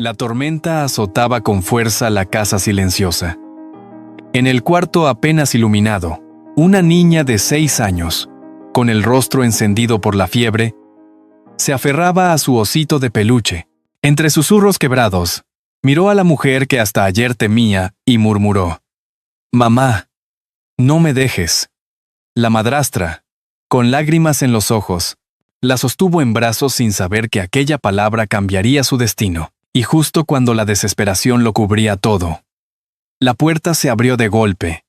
La tormenta azotaba con fuerza la casa silenciosa. En el cuarto apenas iluminado, una niña de 6 años, con el rostro encendido por la fiebre, se aferraba a su osito de peluche. Entre susurros quebrados, miró a la mujer que hasta ayer temía y murmuró: «Mamá, no me dejes». La madrastra, con lágrimas en los ojos, la sostuvo en brazos sin saber que aquella palabra cambiaría su destino. Y justo cuando la desesperación lo cubría todo, la puerta se abrió de golpe,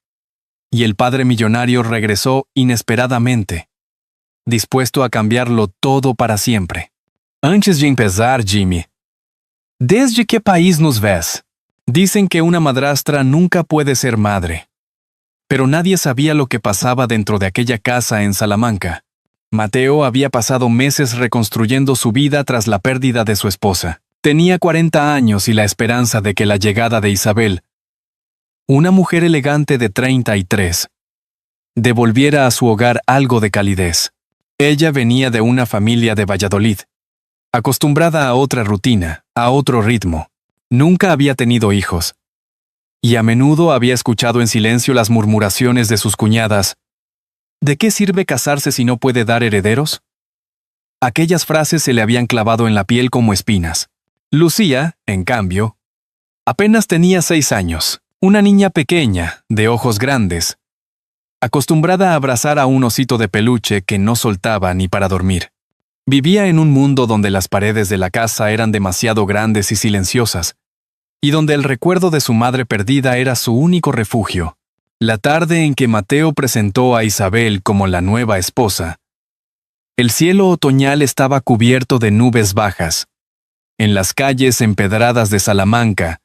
y el padre millonario regresó inesperadamente, dispuesto a cambiarlo todo para siempre. «Antes de empezar, Jimmy, ¿desde qué país nos ves?» Dicen que una madrastra nunca puede ser madre. Pero nadie sabía lo que pasaba dentro de aquella casa en Salamanca. Mateo había pasado meses reconstruyendo su vida tras la pérdida de su esposa. Tenía 40 años y la esperanza de que la llegada de Isabel, una mujer elegante de 33, devolviera a su hogar algo de calidez. Ella venía de una familia de Valladolid, acostumbrada a otra rutina, a otro ritmo. Nunca había tenido hijos, y a menudo había escuchado en silencio las murmuraciones de sus cuñadas: «¿De qué sirve casarse si no puede dar herederos?». Aquellas frases se le habían clavado en la piel como espinas. Lucía, en cambio, apenas tenía 6 años, una niña pequeña, de ojos grandes, acostumbrada a abrazar a un osito de peluche que no soltaba ni para dormir. Vivía en un mundo donde las paredes de la casa eran demasiado grandes y silenciosas, y donde el recuerdo de su madre perdida era su único refugio. La tarde en que Mateo presentó a Isabel como la nueva esposa, el cielo otoñal estaba cubierto de nubes bajas. En las calles empedradas de Salamanca,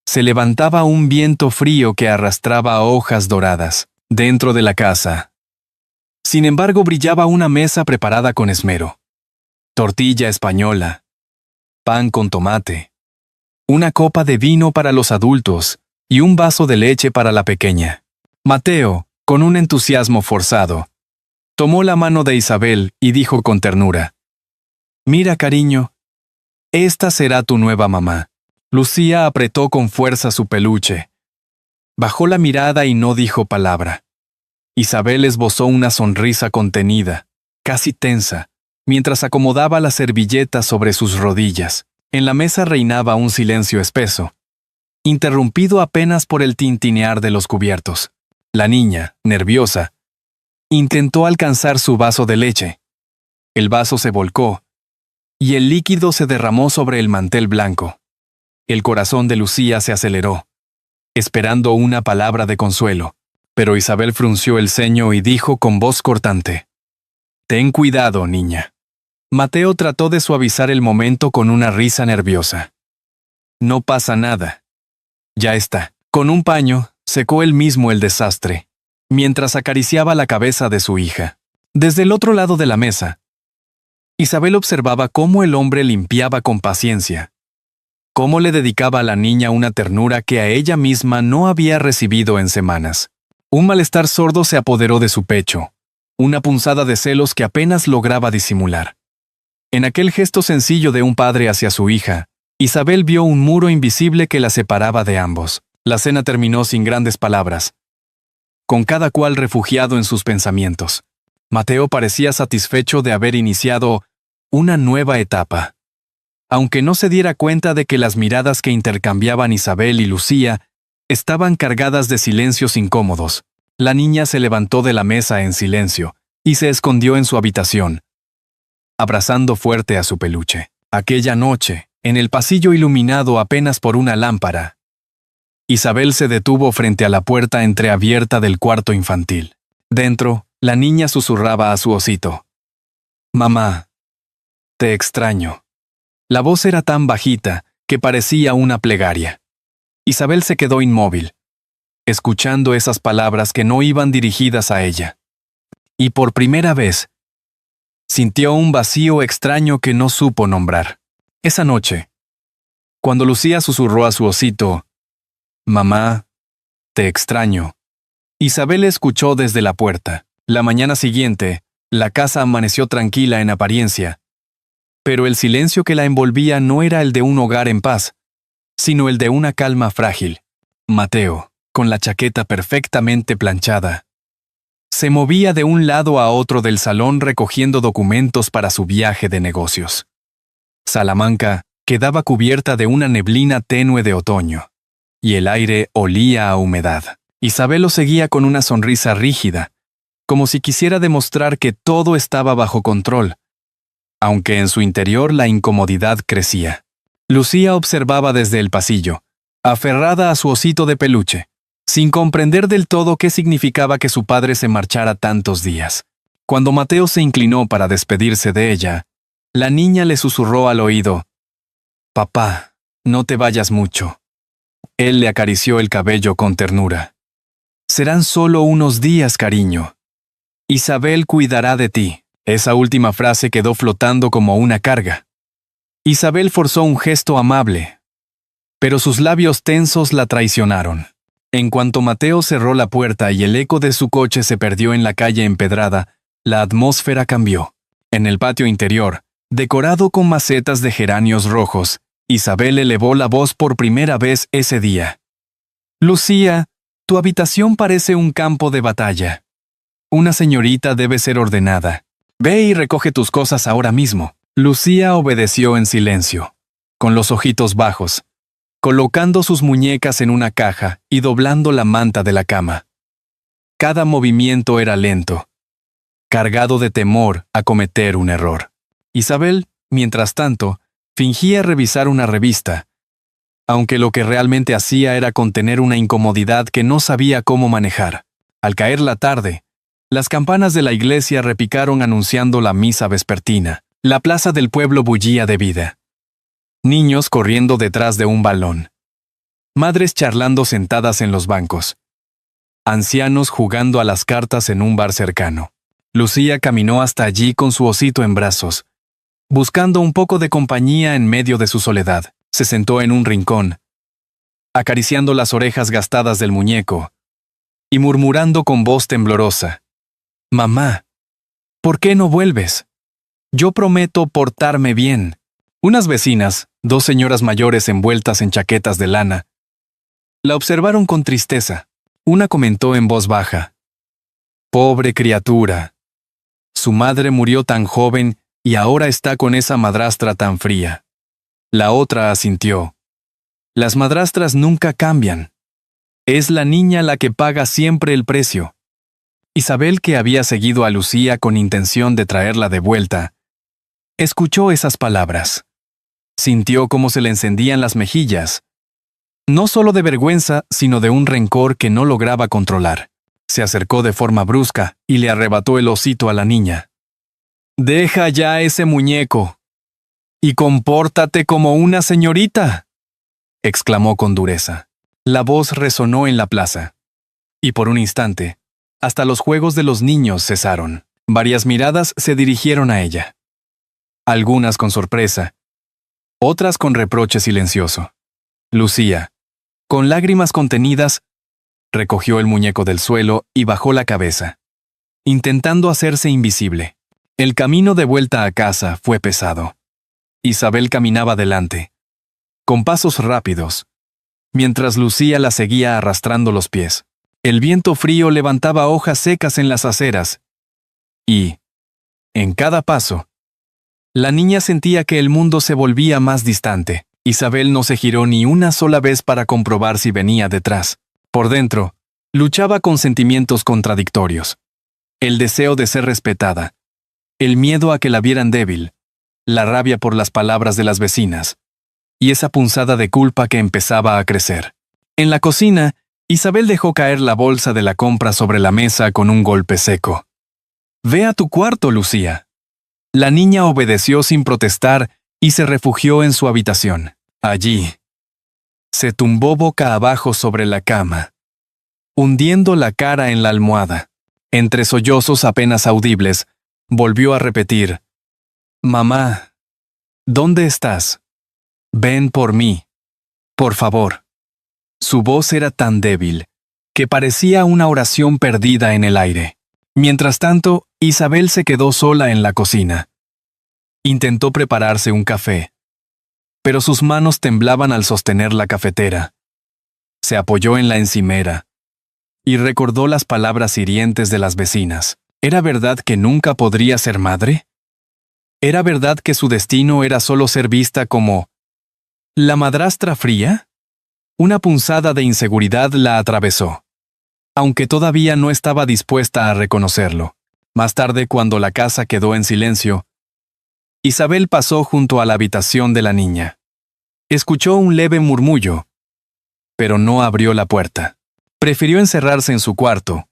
se levantaba un viento frío que arrastraba hojas doradas. Dentro de la casa, sin embargo, brillaba una mesa preparada con esmero. Tortilla española, pan con tomate, una copa de vino para los adultos y un vaso de leche para la pequeña. Mateo, con un entusiasmo forzado, tomó la mano de Isabel y dijo con ternura: «Mira, cariño, esta será tu nueva mamá». Lucía apretó con fuerza su peluche. Bajó la mirada y no dijo palabra. Isabel esbozó una sonrisa contenida, casi tensa, mientras acomodaba la servilleta sobre sus rodillas. En la mesa reinaba un silencio espeso, interrumpido apenas por el tintinear de los cubiertos. La niña, nerviosa, intentó alcanzar su vaso de leche. El vaso se volcó, y el líquido se derramó sobre el mantel blanco. El corazón de Lucía se aceleró, esperando una palabra de consuelo, pero Isabel frunció el ceño y dijo con voz cortante: «Ten cuidado, niña». Mateo trató de suavizar el momento con una risa nerviosa. «No pasa nada. Ya está». Con un paño, secó él mismo el desastre, mientras acariciaba la cabeza de su hija. Desde el otro lado de la mesa, Isabel observaba cómo el hombre limpiaba con paciencia, cómo le dedicaba a la niña una ternura que a ella misma no había recibido en semanas. Un malestar sordo se apoderó de su pecho, una punzada de celos que apenas lograba disimular. En aquel gesto sencillo de un padre hacia su hija, Isabel vio un muro invisible que la separaba de ambos. La cena terminó sin grandes palabras, con cada cual refugiado en sus pensamientos. Mateo parecía satisfecho de haber iniciado una nueva etapa, aunque no se diera cuenta de que las miradas que intercambiaban Isabel y Lucía estaban cargadas de silencios incómodos. La niña se levantó de la mesa en silencio y se escondió en su habitación, abrazando fuerte a su peluche. Aquella noche, en el pasillo iluminado apenas por una lámpara, Isabel se detuvo frente a la puerta entreabierta del cuarto infantil. Dentro, la niña susurraba a su osito: «Mamá, te extraño». La voz era tan bajita que parecía una plegaria. Isabel se quedó inmóvil, escuchando esas palabras que no iban dirigidas a ella. Y por primera vez, sintió un vacío extraño que no supo nombrar. Esa noche, cuando Lucía susurró a su osito: «Mamá, te extraño», Isabel escuchó desde la puerta. La mañana siguiente, la casa amaneció tranquila en apariencia, Pero el silencio que la envolvía no era el de un hogar en paz, sino el de una calma frágil. Mateo, con la chaqueta perfectamente planchada, se movía de un lado a otro del salón recogiendo documentos para su viaje de negocios. Salamanca quedaba cubierta de una neblina tenue de otoño, y el aire olía a humedad. Isabel lo seguía con una sonrisa rígida, como si quisiera demostrar que todo estaba bajo control, aunque en su interior la incomodidad crecía. Lucía observaba desde el pasillo, aferrada a su osito de peluche, sin comprender del todo qué significaba que su padre se marchara tantos días. Cuando Mateo se inclinó para despedirse de ella, la niña le susurró al oído: «Papá, no te vayas mucho». Él le acarició el cabello con ternura. «Serán solo unos días, cariño. Isabel cuidará de ti». Esa última frase quedó flotando como una carga. Isabel forzó un gesto amable, pero sus labios tensos la traicionaron. En cuanto Mateo cerró la puerta y el eco de su coche se perdió en la calle empedrada, la atmósfera cambió. En el patio interior, decorado con macetas de geranios rojos, Isabel elevó la voz por primera vez ese día. «Lucía, tu habitación parece un campo de batalla. Una señorita debe ser ordenada. Ve y recoge tus cosas ahora mismo». Lucía obedeció en silencio, con los ojitos bajos, colocando sus muñecas en una caja y doblando la manta de la cama. Cada movimiento era lento, cargado de temor a cometer un error. Isabel, mientras tanto, fingía revisar una revista, aunque lo que realmente hacía era contener una incomodidad que no sabía cómo manejar. Al caer la tarde, las campanas de la iglesia repicaron anunciando la misa vespertina. La plaza del pueblo bullía de vida. Niños corriendo detrás de un balón. Madres charlando sentadas en los bancos. Ancianos jugando a las cartas en un bar cercano. Lucía caminó hasta allí con su osito en brazos, buscando un poco de compañía en medio de su soledad. Se sentó en un rincón, acariciando las orejas gastadas del muñeco, y murmurando con voz temblorosa: «Mamá, ¿por qué no vuelves? Yo prometo portarme bien». Unas vecinas, dos señoras mayores envueltas en chaquetas de lana, la observaron con tristeza. Una comentó en voz baja: «Pobre criatura. Su madre murió tan joven y ahora está con esa madrastra tan fría». La otra asintió: «Las madrastras nunca cambian. Es la niña la que paga siempre el precio». Isabel, que había seguido a Lucía con intención de traerla de vuelta, escuchó esas palabras. Sintió cómo se le encendían las mejillas, no solo de vergüenza, sino de un rencor que no lograba controlar. Se acercó de forma brusca y le arrebató el osito a la niña. «Deja ya ese muñeco y compórtate como una señorita», exclamó con dureza. La voz resonó en la plaza, y por un instante, hasta los juegos de los niños cesaron. Varias miradas se dirigieron a ella. Algunas con sorpresa, otras con reproche silencioso. Lucía, con lágrimas contenidas, recogió el muñeco del suelo y bajó la cabeza, intentando hacerse invisible. El camino de vuelta a casa fue pesado. Isabel caminaba delante, con pasos rápidos, mientras Lucía la seguía arrastrando los pies. El viento frío levantaba hojas secas en las aceras, y, en cada paso, la niña sentía que el mundo se volvía más distante. Isabel no se giró ni una sola vez para comprobar si venía detrás. Por dentro, luchaba con sentimientos contradictorios. El deseo de ser respetada, el miedo a que la vieran débil, la rabia por las palabras de las vecinas, y esa punzada de culpa que empezaba a crecer. En la cocina, Isabel dejó caer la bolsa de la compra sobre la mesa con un golpe seco. «Ve a tu cuarto, Lucía». La niña obedeció sin protestar y se refugió en su habitación. Allí, se tumbó boca abajo sobre la cama, hundiendo la cara en la almohada. Entre sollozos apenas audibles, volvió a repetir: «Mamá, ¿dónde estás? Ven por mí, por favor». Su voz era tan débil que parecía una oración perdida en el aire. Mientras tanto, Isabel se quedó sola en la cocina. Intentó prepararse un café, pero sus manos temblaban al sostener la cafetera. Se apoyó en la encimera y recordó las palabras hirientes de las vecinas. ¿Era verdad que nunca podría ser madre? ¿Era verdad que su destino era solo ser vista como la madrastra fría? Una punzada de inseguridad la atravesó, aunque todavía no estaba dispuesta a reconocerlo. Más tarde, cuando la casa quedó en silencio, Isabel pasó junto a la habitación de la niña. Escuchó un leve murmullo, pero no abrió la puerta. Prefirió encerrarse en su cuarto,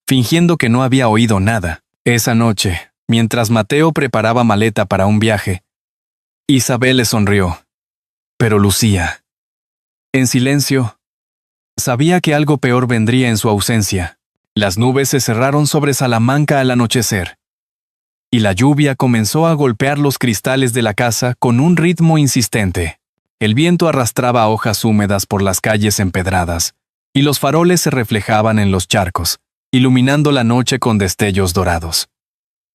fingiendo que no había oído nada. Esa noche, mientras Mateo preparaba maleta para un viaje, Isabel le sonrió, pero Lucía, en silencio, sabía que algo peor vendría en su ausencia. Las nubes se cerraron sobre Salamanca al anochecer, y la lluvia comenzó a golpear los cristales de la casa con un ritmo insistente. El viento arrastraba hojas húmedas por las calles empedradas, y los faroles se reflejaban en los charcos, iluminando la noche con destellos dorados.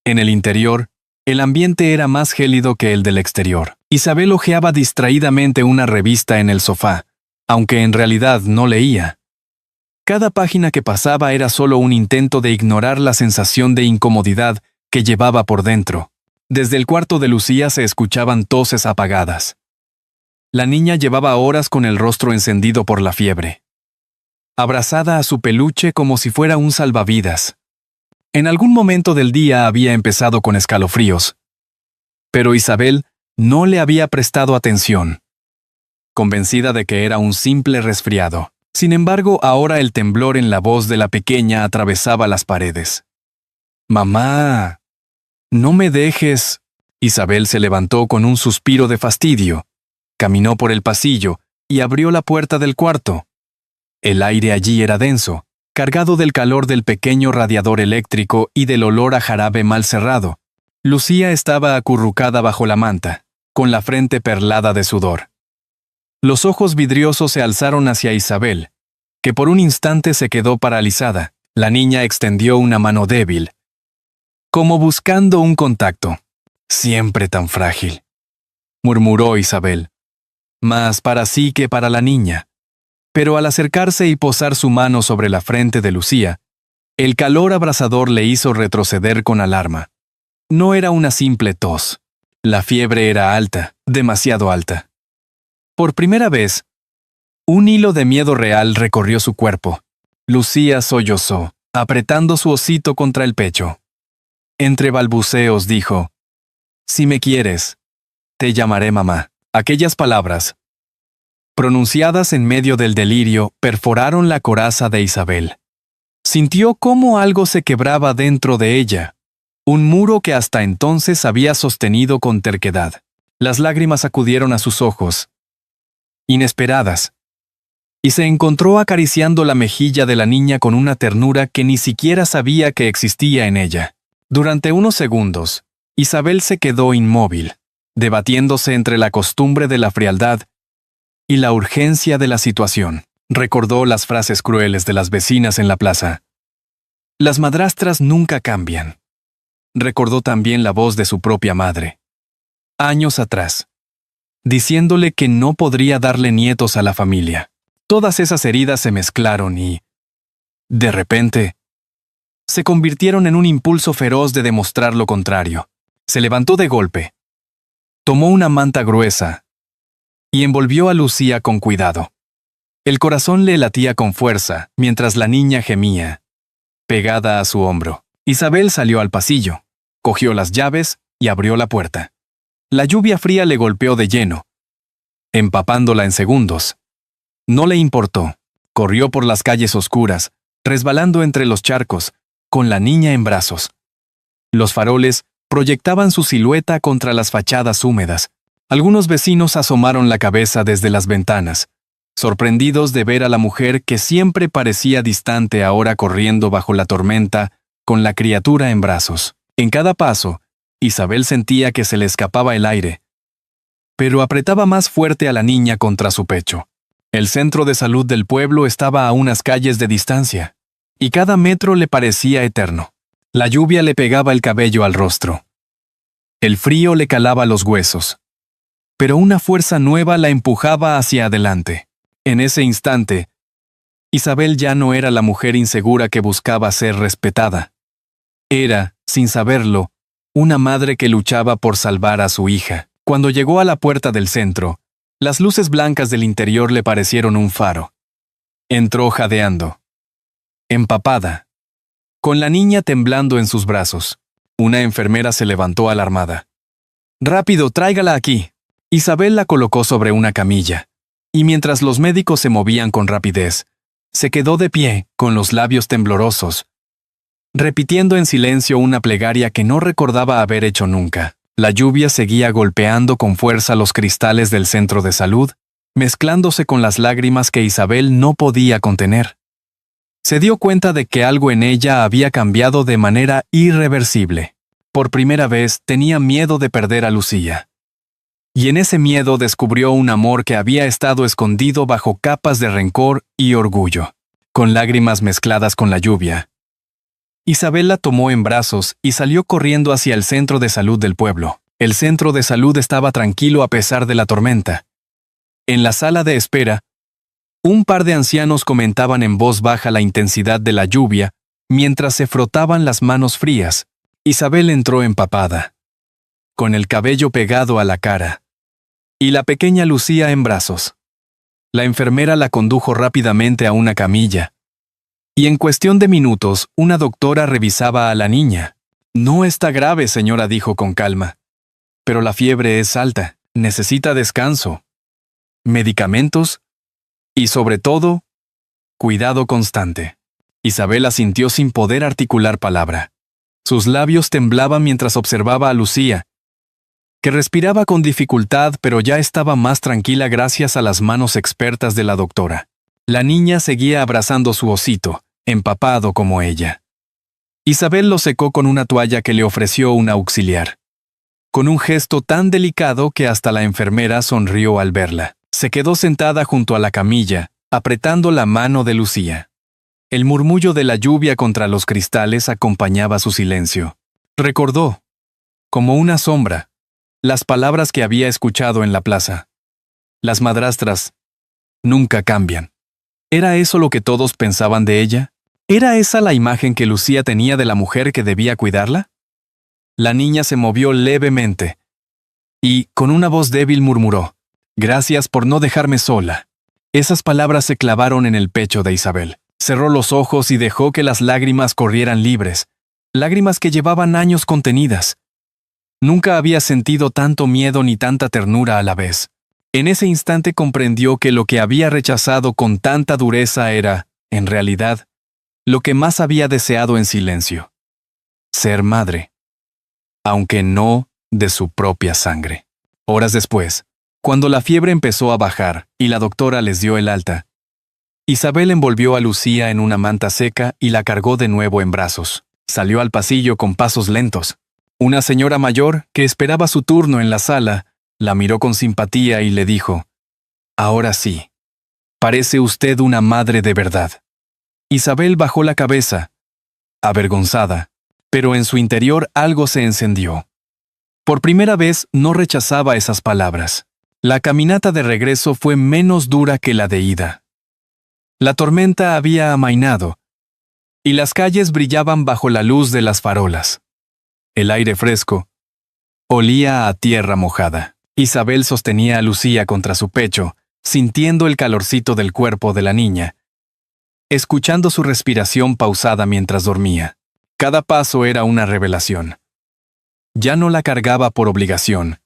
En el interior, el ambiente era más gélido que el del exterior. Isabel hojeaba distraídamente una revista en el sofá, aunque en realidad no leía. Cada página que pasaba era solo un intento de ignorar la sensación de incomodidad que llevaba por dentro. Desde el cuarto de Lucía se escuchaban toses apagadas. La niña llevaba horas con el rostro encendido por la fiebre, abrazada a su peluche como si fuera un salvavidas. En algún momento del día había empezado con escalofríos, pero Isabel no le había prestado atención, convencida de que era un simple resfriado. Sin embargo, ahora el temblor en la voz de la pequeña atravesaba las paredes. «Mamá, no me dejes». Isabel se levantó con un suspiro de fastidio, caminó por el pasillo y abrió la puerta del cuarto. El aire allí era denso, cargado del calor del pequeño radiador eléctrico y del olor a jarabe mal cerrado. Lucía estaba acurrucada bajo la manta, con la frente perlada de sudor. Los ojos vidriosos se alzaron hacia Isabel, que por un instante se quedó paralizada. La niña extendió una mano débil, como buscando un contacto. «Siempre tan frágil», murmuró Isabel, más para sí que para la niña. Pero al acercarse y posar su mano sobre la frente de Lucía, el calor abrasador le hizo retroceder con alarma. No era una simple tos. La fiebre era alta, demasiado alta. Por primera vez, un hilo de miedo real recorrió su cuerpo. Lucía sollozó, apretando su osito contra el pecho. Entre balbuceos dijo: «Si me quieres, te llamaré mamá». Aquellas palabras, pronunciadas en medio del delirio, perforaron la coraza de Isabel. Sintió cómo algo se quebraba dentro de ella, un muro que hasta entonces había sostenido con terquedad. Las lágrimas acudieron a sus ojos, inesperadas, y se encontró acariciando la mejilla de la niña con una ternura que ni siquiera sabía que existía en ella. Durante unos segundos, Isabel se quedó inmóvil, debatiéndose entre la costumbre de la frialdad y la urgencia de la situación. Recordó las frases crueles de las vecinas en la plaza. «Las madrastras nunca cambian». Recordó también la voz de su propia madre, años atrás, diciéndole que no podría darle nietos a la familia. Todas esas heridas se mezclaron y, de repente, se convirtieron en un impulso feroz de demostrar lo contrario. Se levantó de golpe, tomó una manta gruesa y envolvió a Lucía con cuidado. El corazón le latía con fuerza mientras la niña gemía, pegada a su hombro. Isabel salió al pasillo, cogió las llaves y abrió la puerta. La lluvia fría le golpeó de lleno, empapándola en segundos. No le importó. Corrió por las calles oscuras, resbalando entre los charcos, con la niña en brazos. Los faroles proyectaban su silueta contra las fachadas húmedas. Algunos vecinos asomaron la cabeza desde las ventanas, sorprendidos de ver a la mujer que siempre parecía distante ahora corriendo bajo la tormenta con la criatura en brazos. En cada paso, Isabel sentía que se le escapaba el aire, pero apretaba más fuerte a la niña contra su pecho. El centro de salud del pueblo estaba a unas calles de distancia, y cada metro le parecía eterno. La lluvia le pegaba el cabello al rostro. El frío le calaba los huesos. Pero una fuerza nueva la empujaba hacia adelante. En ese instante, Isabel ya no era la mujer insegura que buscaba ser respetada. Era, sin saberlo, una madre que luchaba por salvar a su hija. Cuando llegó a la puerta del centro, las luces blancas del interior le parecieron un faro. Entró jadeando, empapada, con la niña temblando en sus brazos. Una enfermera se levantó alarmada. «Rápido, tráigala aquí». Isabel la colocó sobre una camilla, y mientras los médicos se movían con rapidez, se quedó de pie, con los labios temblorosos, repitiendo en silencio una plegaria que no recordaba haber hecho nunca. La lluvia seguía golpeando con fuerza los cristales del centro de salud, mezclándose con las lágrimas que Isabel no podía contener. Se dio cuenta de que algo en ella había cambiado de manera irreversible. Por primera vez tenía miedo de perder a Lucía. Y en ese miedo descubrió un amor que había estado escondido bajo capas de rencor y orgullo. Con lágrimas mezcladas con la lluvia, Isabel la tomó en brazos y salió corriendo hacia el centro de salud del pueblo. El centro de salud estaba tranquilo a pesar de la tormenta. En la sala de espera, un par de ancianos comentaban en voz baja la intensidad de la lluvia mientras se frotaban las manos frías. Isabel entró empapada, con el cabello pegado a la cara, y la pequeña Lucía en brazos. La enfermera la condujo rápidamente a una camilla, y en cuestión de minutos una doctora revisaba a la niña. «No está grave, señora», dijo con calma, «pero la fiebre es alta, necesita descanso, medicamentos y, sobre todo, cuidado constante». Isabel asintió sin poder articular palabra. Sus labios temblaban mientras observaba a Lucía, que respiraba con dificultad pero ya estaba más tranquila gracias a las manos expertas de la doctora. La niña seguía abrazando su osito, empapado como ella. Isabel lo secó con una toalla que le ofreció un auxiliar, con un gesto tan delicado que hasta la enfermera sonrió al verla. Se quedó sentada junto a la camilla, apretando la mano de Lucía. El murmullo de la lluvia contra los cristales acompañaba su silencio. Recordó, como una sombra, las palabras que había escuchado en la plaza. Las madrastras nunca cambian. ¿Era eso lo que todos pensaban de ella? ¿Era esa la imagen que Lucía tenía de la mujer que debía cuidarla? La niña se movió levemente y, con una voz débil, murmuró: «Gracias por no dejarme sola». Esas palabras se clavaron en el pecho de Isabel. Cerró los ojos y dejó que las lágrimas corrieran libres, lágrimas que llevaban años contenidas. Nunca había sentido tanto miedo ni tanta ternura a la vez. En ese instante comprendió que lo que había rechazado con tanta dureza era, en realidad, lo que más había deseado en silencio: ser madre, aunque no de su propia sangre. Horas después, cuando la fiebre empezó a bajar y la doctora les dio el alta, Isabel envolvió a Lucía en una manta seca y la cargó de nuevo en brazos. Salió al pasillo con pasos lentos. Una señora mayor, que esperaba su turno en la sala, la miró con simpatía y le dijo: «Ahora sí, parece usted una madre de verdad». Isabel bajó la cabeza, avergonzada, pero en su interior algo se encendió. Por primera vez no rechazaba esas palabras. La caminata de regreso fue menos dura que la de ida. La tormenta había amainado, y las calles brillaban bajo la luz de las farolas. El aire fresco olía a tierra mojada. Isabel sostenía a Lucía contra su pecho, sintiendo el calorcito del cuerpo de la niña, escuchando su respiración pausada mientras dormía. Cada paso era una revelación. Ya no la cargaba por obligación,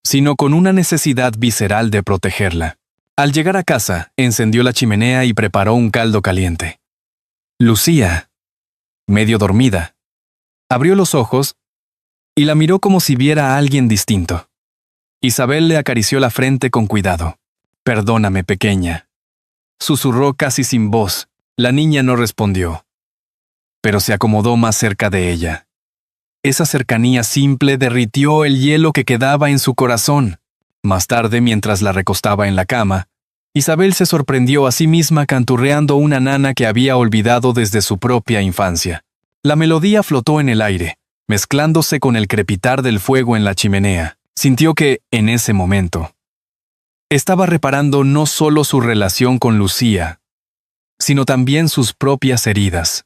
sino con una necesidad visceral de protegerla. Al llegar a casa, encendió la chimenea y preparó un caldo caliente. Lucía, medio dormida, abrió los ojos y la miró como si viera a alguien distinto. Isabel le acarició la frente con cuidado. «Perdóname, pequeña», susurró casi sin voz. La niña no respondió, pero se acomodó más cerca de ella. Esa cercanía simple derritió el hielo que quedaba en su corazón. Más tarde, mientras la recostaba en la cama, Isabel se sorprendió a sí misma canturreando una nana que había olvidado desde su propia infancia. La melodía flotó en el aire, mezclándose con el crepitar del fuego en la chimenea. Sintió que, en ese momento, estaba reparando no solo su relación con Lucía, sino también sus propias heridas.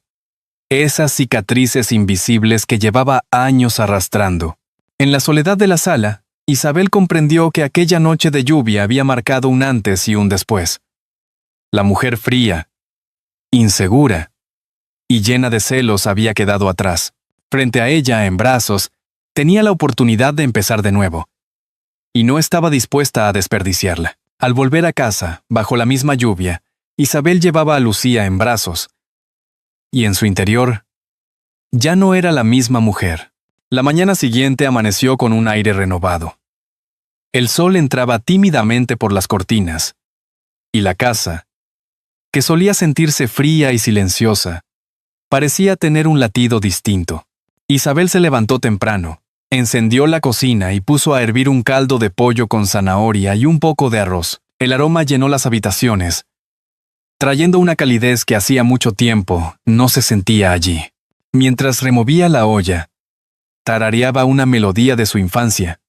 Esas cicatrices invisibles que llevaba años arrastrando. En la soledad de la sala, Isabel comprendió que aquella noche de lluvia había marcado un antes y un después. La mujer fría, insegura y llena de celos había quedado atrás. Frente a ella, en brazos, tenía la oportunidad de empezar de nuevo. Y no estaba dispuesta a desperdiciarla. Al volver a casa, bajo la misma lluvia, Isabel llevaba a Lucía en brazos. Y en su interior, ya no era la misma mujer. La mañana siguiente amaneció con un aire renovado. El sol entraba tímidamente por las cortinas. Y la casa, que solía sentirse fría y silenciosa, parecía tener un latido distinto. Isabel se levantó temprano, encendió la cocina y puso a hervir un caldo de pollo con zanahoria y un poco de arroz. El aroma llenó las habitaciones, trayendo una calidez que hacía mucho tiempo no se sentía allí. Mientras removía la olla, tarareaba una melodía de su infancia,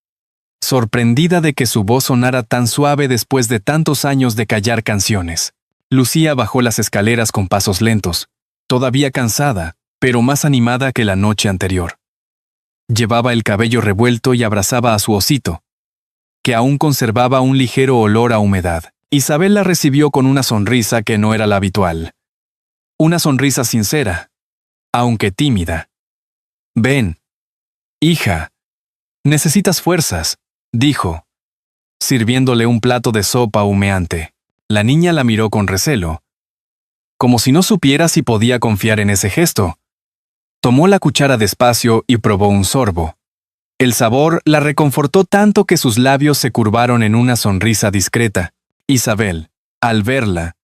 sorprendida de que su voz sonara tan suave después de tantos años de callar canciones. Lucía bajó las escaleras con pasos lentos, todavía cansada, pero más animada que la noche anterior. Llevaba el cabello revuelto y abrazaba a su osito, que aún conservaba un ligero olor a humedad. Isabel la recibió con una sonrisa que no era la habitual. Una sonrisa sincera, aunque tímida. «Ven, hija, necesitas fuerzas», dijo, sirviéndole un plato de sopa humeante. La niña la miró con recelo, como si no supiera si podía confiar en ese gesto. Tomó la cuchara despacio y probó un sorbo. El sabor la reconfortó tanto que sus labios se curvaron en una sonrisa discreta. Isabel, al verla,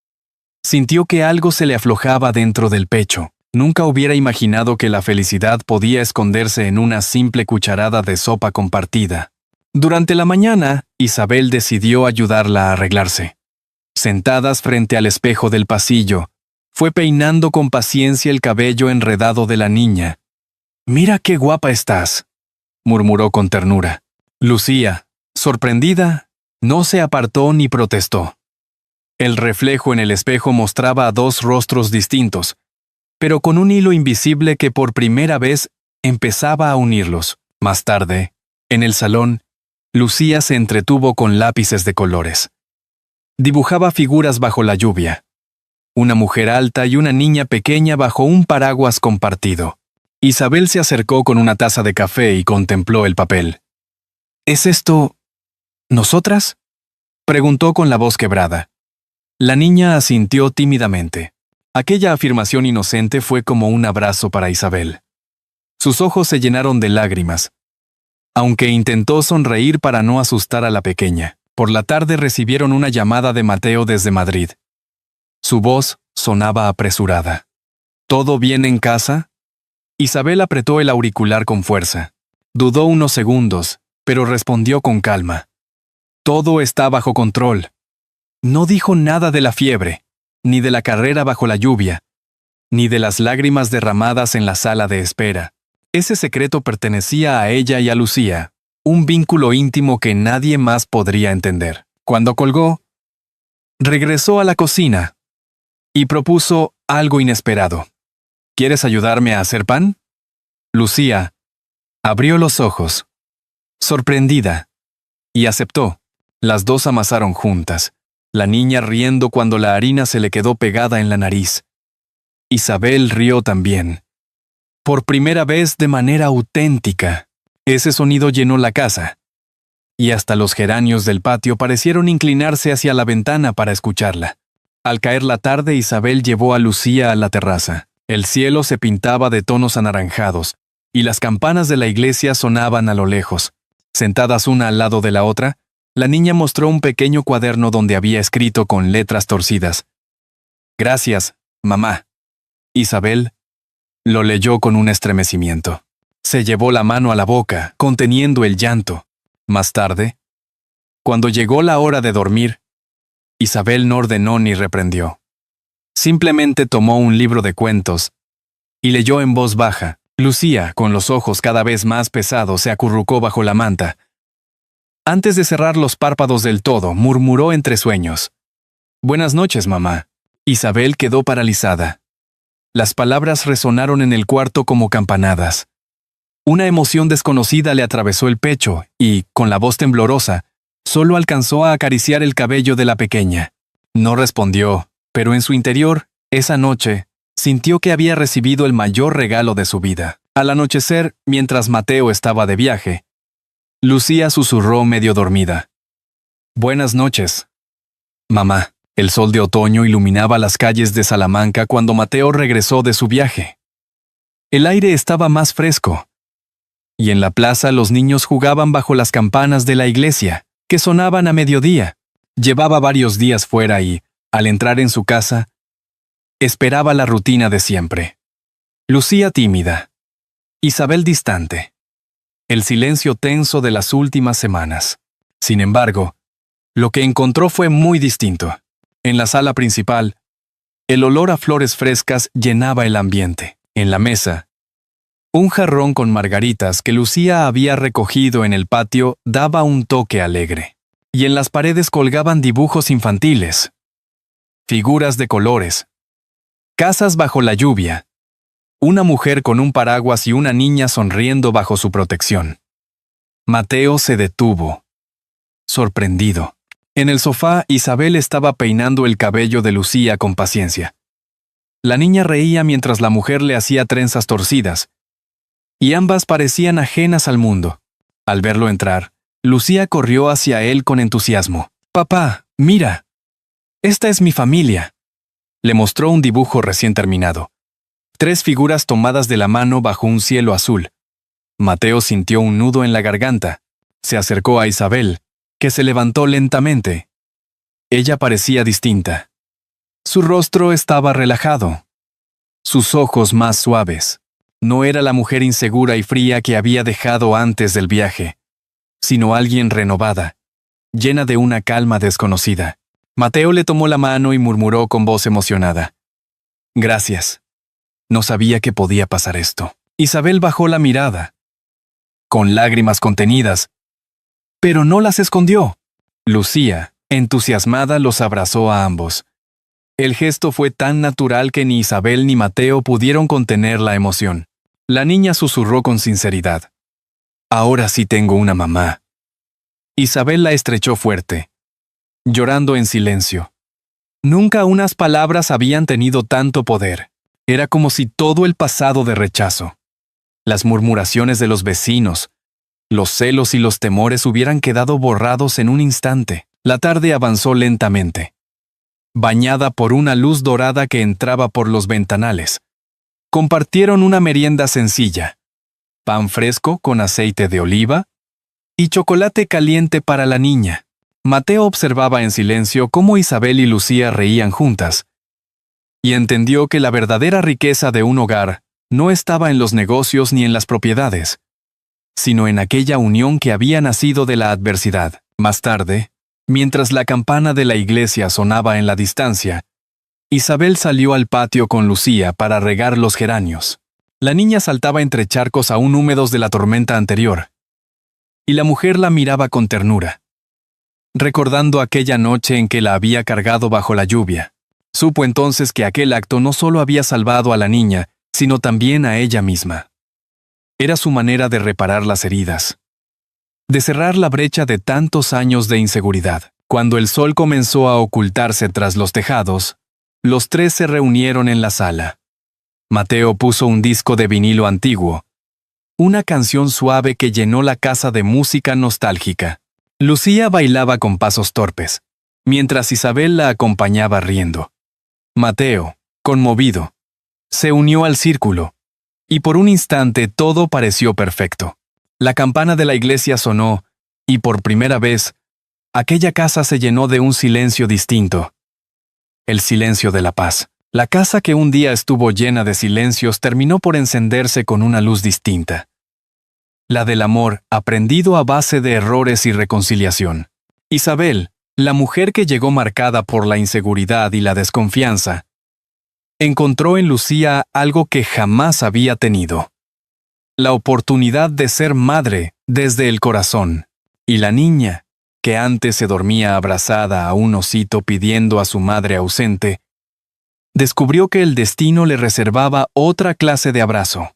sintió que algo se le aflojaba dentro del pecho. Nunca hubiera imaginado que la felicidad podía esconderse en una simple cucharada de sopa compartida. Durante la mañana, Isabel decidió ayudarla a arreglarse. Sentadas frente al espejo del pasillo, fue peinando con paciencia el cabello enredado de la niña. «Mira qué guapa estás», murmuró con ternura. Lucía, sorprendida, no se apartó ni protestó. El reflejo en el espejo mostraba a dos rostros distintos, pero con un hilo invisible que por primera vez empezaba a unirlos. Más tarde, en el salón, Lucía se entretuvo con lápices de colores. Dibujaba figuras bajo la lluvia. Una mujer alta y una niña pequeña bajo un paraguas compartido. Isabel se acercó con una taza de café y contempló el papel. «¿Es esto nosotras?», preguntó con la voz quebrada. La niña asintió tímidamente. Aquella afirmación inocente fue como un abrazo para Isabel. Sus ojos se llenaron de lágrimas, aunque intentó sonreír para no asustar a la pequeña. Por la tarde recibieron una llamada de Mateo desde Madrid. Su voz sonaba apresurada. «¿Todo bien en casa?». Isabel apretó el auricular con fuerza. Dudó unos segundos, pero respondió con calma. «Todo está bajo control». No dijo nada de la fiebre, ni de la carrera bajo la lluvia, ni de las lágrimas derramadas en la sala de espera. Ese secreto pertenecía a ella y a Lucía, un vínculo íntimo que nadie más podría entender. Cuando colgó, regresó a la cocina y propuso algo inesperado. «¿Quieres ayudarme a hacer pan?». Lucía abrió los ojos, sorprendida, y aceptó. Las dos amasaron juntas, la niña riendo cuando la harina se le quedó pegada en la nariz. Isabel rió también. Por primera vez de manera auténtica. Ese sonido llenó la casa, y hasta los geranios del patio parecieron inclinarse hacia la ventana para escucharla. Al caer la tarde, Isabel llevó a Lucía a la terraza. El cielo se pintaba de tonos anaranjados, y las campanas de la iglesia sonaban a lo lejos. Sentadas una al lado de la otra, la niña mostró un pequeño cuaderno donde había escrito con letras torcidas: «Gracias, mamá». Isabel lo leyó con un estremecimiento. Se llevó la mano a la boca, conteniendo el llanto. Más tarde, cuando llegó la hora de dormir, Isabel no ordenó ni reprendió. Simplemente tomó un libro de cuentos y leyó en voz baja: Lucía, con los ojos cada vez más pesados, se acurrucó bajo la manta. Antes de cerrar los párpados del todo, murmuró entre sueños: «Buenas noches, mamá». Isabel quedó paralizada. Las palabras resonaron en el cuarto como campanadas. Una emoción desconocida le atravesó el pecho y, con la voz temblorosa, solo alcanzó a acariciar el cabello de la pequeña. No respondió, pero en su interior, esa noche, sintió que había recibido el mayor regalo de su vida. Al anochecer, mientras Mateo estaba de viaje, Lucía susurró medio dormida: «Buenas noches, mamá». El sol de otoño iluminaba las calles de Salamanca cuando Mateo regresó de su viaje. El aire estaba más fresco, y en la plaza los niños jugaban bajo las campanas de la iglesia, que sonaban a mediodía. Llevaba varios días fuera y, al entrar en su casa, esperaba la rutina de siempre. Lucía tímida, Isabel distante, el silencio tenso de las últimas semanas. Sin embargo, lo que encontró fue muy distinto. En la sala principal, el olor a flores frescas llenaba el ambiente. En la mesa, un jarrón con margaritas que Lucía había recogido en el patio daba un toque alegre. Y en las paredes colgaban dibujos infantiles, figuras de colores, casas bajo la lluvia, una mujer con un paraguas y una niña sonriendo bajo su protección. Mateo se detuvo, sorprendido. En el sofá, Isabel estaba peinando el cabello de Lucía con paciencia. La niña reía mientras la mujer le hacía trenzas torcidas, y ambas parecían ajenas al mundo. Al verlo entrar, Lucía corrió hacia él con entusiasmo. «Papá, mira. Esta es mi familia». Le mostró un dibujo recién terminado. 3 figuras tomadas de la mano bajo un cielo azul. Mateo sintió un nudo en la garganta. Se acercó a Isabel, que se levantó lentamente. Ella parecía distinta. Su rostro estaba relajado, sus ojos más suaves. No era la mujer insegura y fría que había dejado antes del viaje, sino alguien renovada, llena de una calma desconocida. Mateo le tomó la mano y murmuró con voz emocionada: «Gracias. No sabía que podía pasar esto». Isabel bajó la mirada, con lágrimas contenidas, pero no las escondió. Lucía, entusiasmada, los abrazó a ambos. El gesto fue tan natural que ni Isabel ni Mateo pudieron contener la emoción. La niña susurró con sinceridad: «Ahora sí tengo una mamá». Isabel la estrechó fuerte, llorando en silencio. Nunca unas palabras habían tenido tanto poder. Era como si todo el pasado de rechazo, las murmuraciones de los vecinos, los celos y los temores hubieran quedado borrados en un instante. La tarde avanzó lentamente, bañada por una luz dorada que entraba por los ventanales. Compartieron una merienda sencilla: pan fresco con aceite de oliva y chocolate caliente para la niña. Mateo observaba en silencio cómo Isabel y Lucía reían juntas, y entendió que la verdadera riqueza de un hogar no estaba en los negocios ni en las propiedades, sino en aquella unión que había nacido de la adversidad. Más tarde, mientras la campana de la iglesia sonaba en la distancia, Isabel salió al patio con Lucía para regar los geranios. La niña saltaba entre charcos aún húmedos de la tormenta anterior, y la mujer la miraba con ternura. Recordando aquella noche en que la había cargado bajo la lluvia, supo entonces que aquel acto no solo había salvado a la niña, sino también a ella misma. Era su manera de reparar las heridas, de cerrar la brecha de tantos años de inseguridad. Cuando el sol comenzó a ocultarse tras los tejados, los 3 se reunieron en la sala. Mateo puso un disco de vinilo antiguo, una canción suave que llenó la casa de música nostálgica. Lucía bailaba con pasos torpes, mientras Isabel la acompañaba riendo. Mateo, conmovido, se unió al círculo, y por un instante todo pareció perfecto. La campana de la iglesia sonó, y por primera vez, aquella casa se llenó de un silencio distinto. El silencio de la paz. La casa que un día estuvo llena de silencios terminó por encenderse con una luz distinta. La del amor, aprendido a base de errores y reconciliación. Isabel, la mujer que llegó marcada por la inseguridad y la desconfianza, encontró en Lucía algo que jamás había tenido: la oportunidad de ser madre desde el corazón. Y la niña, que antes se dormía abrazada a un osito pidiendo a su madre ausente, descubrió que el destino le reservaba otra clase de abrazo,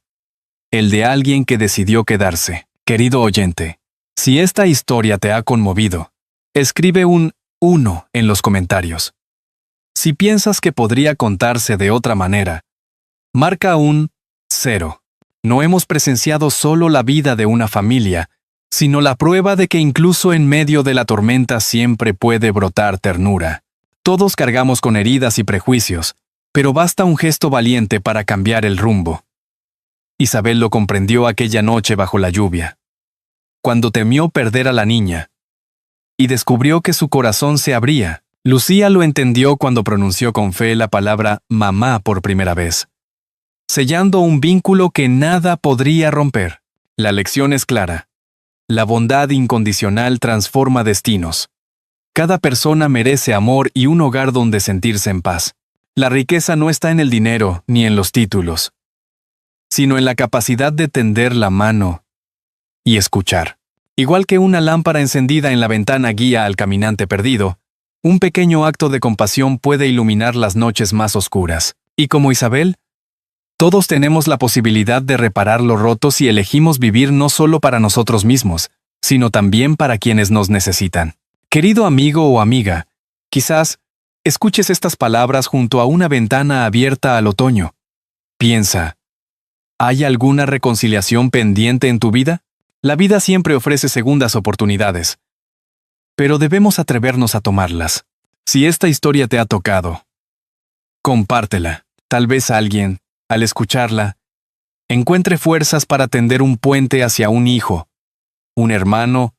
el de alguien que decidió quedarse. Querido oyente, si esta historia te ha conmovido, escribe un 1 en los comentarios. Si piensas que podría contarse de otra manera, marca un 0. No hemos presenciado solo la vida de una familia, sino la prueba de que incluso en medio de la tormenta siempre puede brotar ternura. Todos cargamos con heridas y prejuicios, pero basta un gesto valiente para cambiar el rumbo. Isabel lo comprendió aquella noche bajo la lluvia, cuando temió perder a la niña, y descubrió que su corazón se abría. Lucía lo entendió cuando pronunció con fe la palabra mamá por primera vez, sellando un vínculo que nada podría romper. La lección es clara. La bondad incondicional transforma destinos. Cada persona merece amor y un hogar donde sentirse en paz. La riqueza no está en el dinero ni en los títulos, sino en la capacidad de tender la mano y escuchar. Igual que una lámpara encendida en la ventana guía al caminante perdido, un pequeño acto de compasión puede iluminar las noches más oscuras. Y como Isabel, todos tenemos la posibilidad de reparar lo roto si elegimos vivir no solo para nosotros mismos, sino también para quienes nos necesitan. Querido amigo o amiga, quizás escuches estas palabras junto a una ventana abierta al otoño. Piensa, ¿hay alguna reconciliación pendiente en tu vida? La vida siempre ofrece segundas oportunidades, pero debemos atrevernos a tomarlas. Si esta historia te ha tocado, compártela. Tal vez alguien, al escucharla, encuentre fuerzas para tender un puente hacia un hijo, un hermano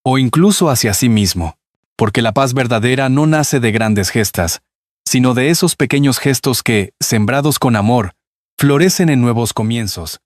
o incluso hacia sí mismo, porque la paz verdadera no nace de grandes gestas, sino de esos pequeños gestos que, sembrados con amor, florecen en nuevos comienzos.